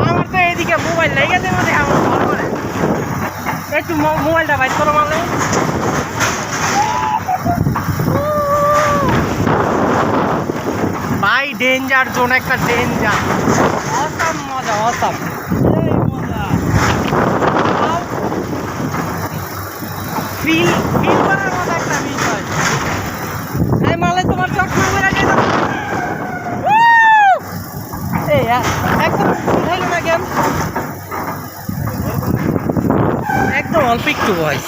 আমার তো এইদিকে মোবাইল লেগে যাবে দেখে আমার ভয় করে। একটু মোবাইলটা বাইর করো মানে। ভাই ডেঞ্জার জোন, একটা ডেঞ্জার, অসাম মজা, অসাম ফিল ফিল করার মতো একটা বিষয়। এই মালে তোমার চশমা মেরা যেত একদম উঠাইলো না কেন, একদম অল্প একটু ভয়।